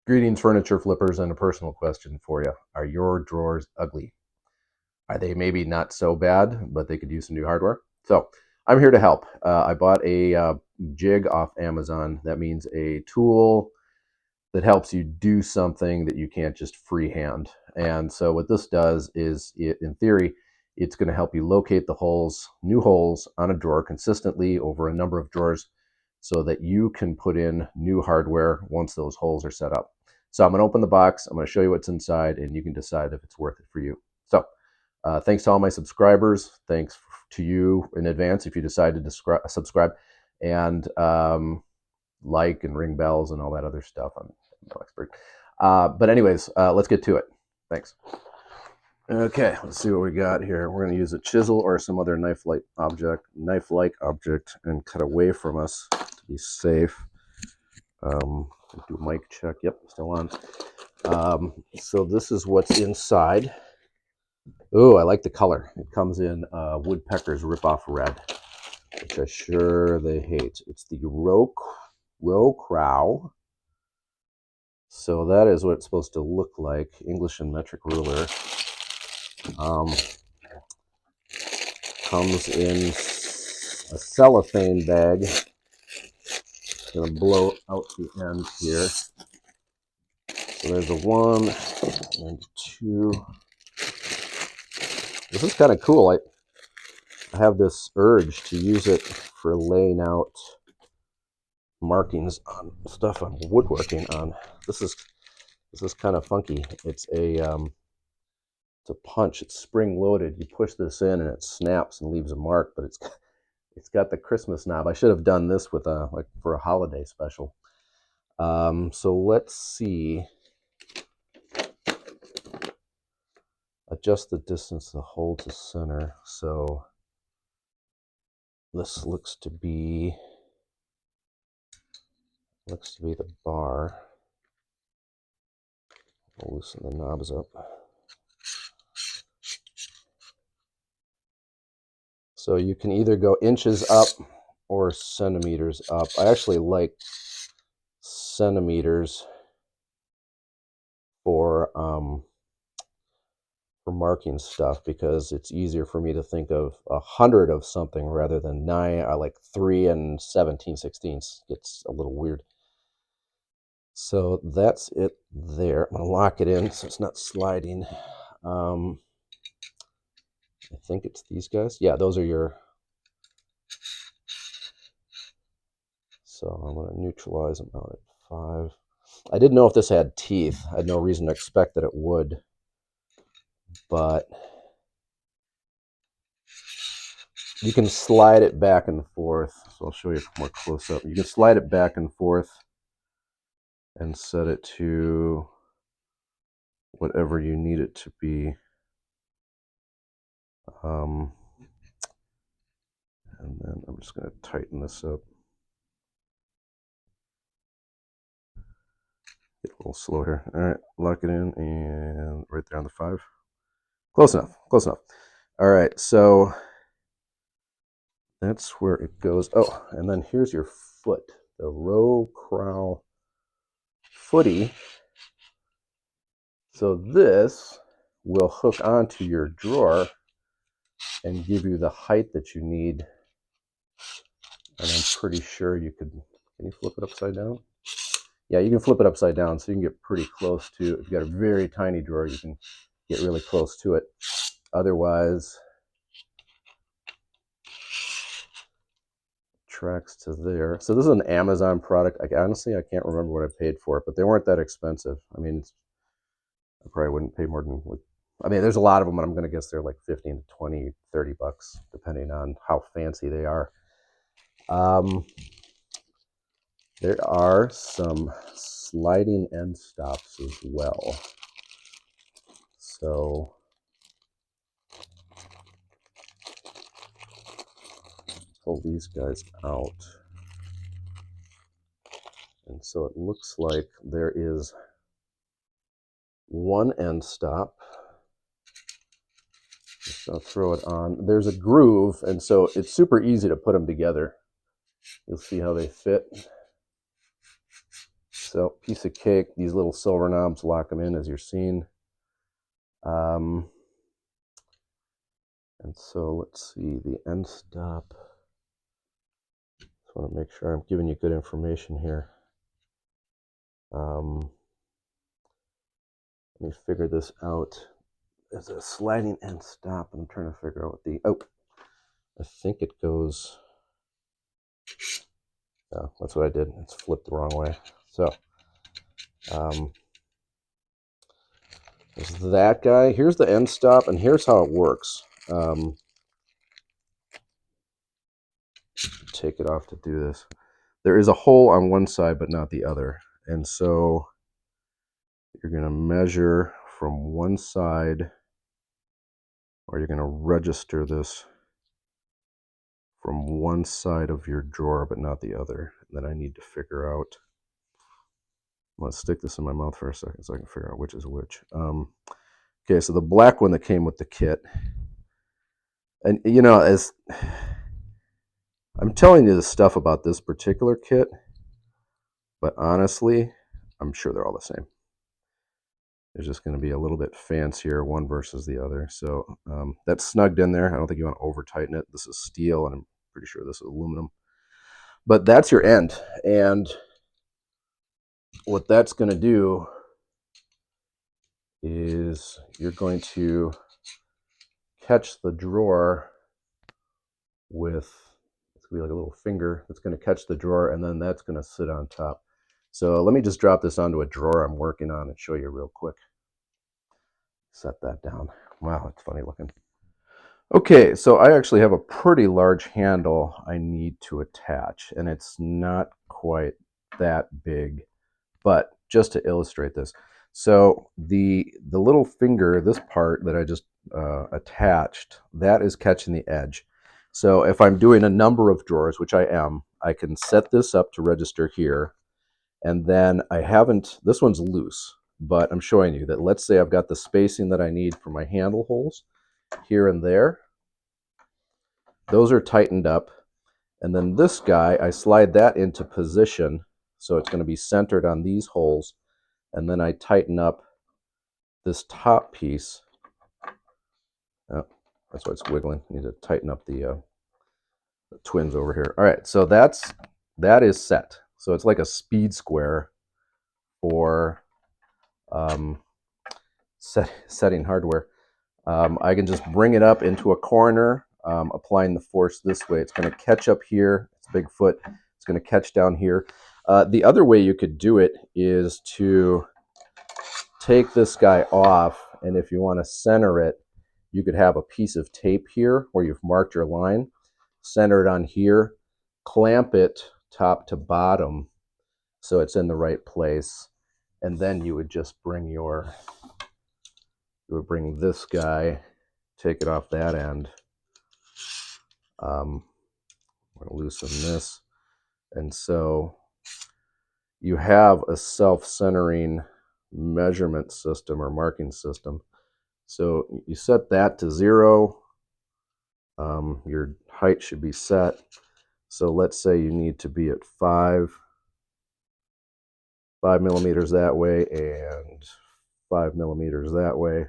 Greetings, furniture flippers, and a personal question for you. Are your drawers ugly? Are they maybe not so bad, but they could use some new hardware? So I'm here to help. I bought a jig off Amazon. That means a tool that helps you do something that you can't just freehand. And so what this does is, in theory, it's going to help you locate the holes, new holes on a drawer consistently over a number of drawers so that you can put in new hardware once those holes are set up. So I'm going to open the box. I'm going to show you what's inside, and you can decide if it's worth it for you. So thanks to all my subscribers. Thanks to you in advance if you decide to subscribe, and like and ring bells and all that other stuff. I'm no expert. But anyways, let's get to it. Thanks. Okay, let's see what we got here. We're going to use a chisel or some other knife-like object, and cut away from us to be safe. Do a mic check. Yep, still on. So this is what's inside. Oh, I like the color. It comes in Woodpecker's Rip-Off Red, which I'm sure they hate. It's the Rocroi. So that is what it's supposed to look like. English and metric ruler. Comes in a cellophane bag. Gonna blow out the end here. So there's a 1 and 2. This is kind of cool. I have this urge to use it for laying out markings on stuff I'm woodworking on. This is kind of funky. It's a punch. It's spring loaded. You push this in and it snaps and leaves a mark, but it's got the Christmas knob. I should have done this with like for a holiday special. So let's see. Adjust the distance of the hole to center. So this looks to be the bar. I'll loosen the knobs up. So you can either go inches up or centimeters up. I actually like centimeters for marking stuff because it's easier for me to think of 100 of something rather than 9. I like 3 and 17/16. Gets a little weird. So that's it there. I'm gonna lock it in so it's not sliding. I think it's these guys. Yeah, those are your. So I'm gonna neutralize them out at 5. I didn't know if this had teeth. I had no reason to expect that it would, but you can slide it back and forth. So I'll show you more close up. You can slide it back and forth and set it to whatever you need it to be. And then I'm just going to tighten this up. Get a little slow here. All right, lock it in and right there on the 5. Close enough, close enough. All right, so that's where it goes. Oh, and then here's your foot, the Rocroi footy. So this will hook onto your drawer and give you the height that you need. And I'm pretty sure you could, can you flip it upside down? Yeah, you can flip it upside down so you can get pretty close to, if you've got a very tiny drawer, you can get really close to it. Otherwise, tracks to there. So this is an Amazon product. Honestly, I can't remember what I paid for it, but they weren't that expensive. I mean, I probably wouldn't pay more than, I mean, there's a lot of them, and I'm going to guess they're like 15 to 20, 30 bucks, depending on how fancy they are. There are some sliding end stops as well. So pull these guys out. And so it looks like there is one end stop. Just gonna throw it on. There's a groove, and so it's super easy to put them together. You'll see how they fit. so piece of cake. These little silver knobs lock them in, as you're seeing. And so let's see, the end stop. Just want to make sure I'm giving you good information here. Let me figure this out. There's a sliding end stop, and I'm trying to figure out what the, I think it goes, oh, that's what I did. It's flipped the wrong way. So, there's that guy. Here's the end stop, and here's how it works. Take it off to do this. There is a hole on one side, but not the other. And so you're going to measure from one side, or you're going to register this from one side of your drawer, but not the other. And then I need to figure out, I'm going to stick this in my mouth for a second so I can figure out which is which. Okay, so the black one that came with the kit. And, you know, as I'm telling you the stuff about this particular kit, but honestly, I'm sure they're all the same. There's just going to be a little bit fancier one versus the other. So that's snugged in there. I don't think you want to over tighten it. This is steel, and I'm pretty sure this is aluminum. But that's your end. And what that's going to do is you're going to catch the drawer with, it's going to be like a little finger that's going to catch the drawer, and then that's going to sit on top. So let me just drop this onto a drawer I'm working on and show you real quick. Set that down. Wow, it's funny looking. Okay, so I actually have a pretty large handle I need to attach, and it's not quite that big, but just to illustrate this. So the little finger, this part that I just attached, that is catching the edge. So if I'm doing a number of drawers, which I am, I can set this up to register here, and then I haven't, this one's loose, but I'm showing you that, let's say I've got the spacing that I need for my handle holes here and there. Those are tightened up. And then this guy, I slide that into position, so it's going to be centered on these holes. And then I tighten up this top piece. Oh, that's why it's wiggling. I need to tighten up the twins over here. All right, so that is set. So it's like a speed square for setting hardware. I can just bring it up into a corner, applying the force this way. It's going to catch up here. It's Bigfoot. It's going to catch down here. The other way you could do it is to take this guy off, and if you want to center it, you could have a piece of tape here where you've marked your line, center it on here, clamp it top to bottom so it's in the right place, and then you would just bring your, you would bring this guy, take it off that end. I'm going to loosen this, and so you have a self-centering measurement system or marking system. So you set that to 0. Your height should be set. So let's say you need to be at 5 millimeters that way and 5 millimeters that way.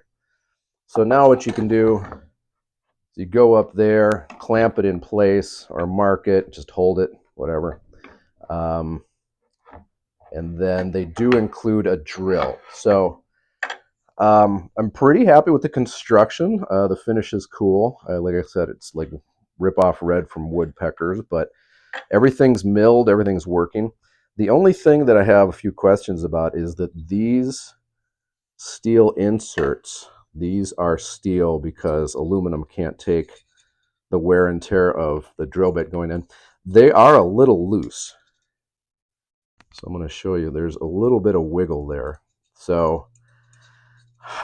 So now what you can do is you go up there, clamp it in place, or mark it, just hold it, whatever. And then they do include a drill. So I'm pretty happy with the construction. The finish is cool. Like I said, it's like rip-off red from woodpeckers, but everything's milled, everything's working. The only thing that I have a few questions about is that these steel inserts, these are steel because aluminum can't take the wear and tear of the drill bit going in. They are a little loose. So I'm going to show you, there's a little bit of wiggle there. So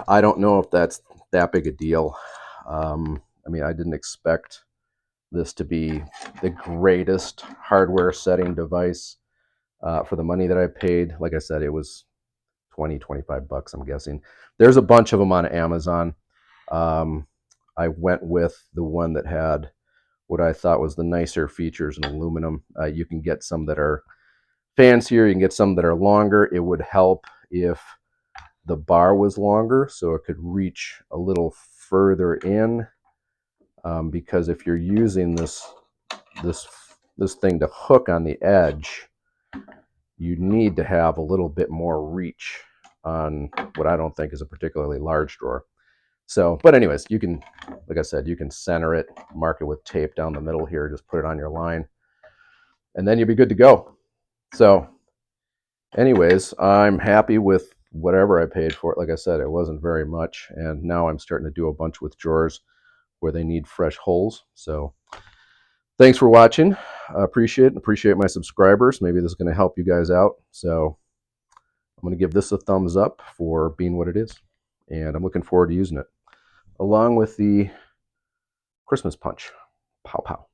I don't know if that's that big a deal. I mean, I didn't expect this to be the greatest hardware setting device for the money that I paid. Like I said, it was 20, 25 bucks, I'm guessing. There's a bunch of them on Amazon. I went with the one that had what I thought was the nicer features in aluminum. You can get some that are fancier. You can get some that are longer. It would help if the bar was longer so it could reach a little further in, because if you're using this thing to hook on the edge, you need to have a little bit more reach on what I don't think is a particularly large drawer. So, but anyways, you can, like I said, you can center it, mark it with tape down the middle here, just put it on your line, and then you'll be good to go. So anyways, I'm happy with whatever I paid for it. Like I said, it wasn't very much, and now I'm starting to do a bunch with drawers where they need fresh holes. So thanks for watching. I appreciate my subscribers. Maybe this is going to help you guys out. So I'm going to give this a thumbs up for being what it is, and I'm looking forward to using it along with the Christmas punch. Pow pow.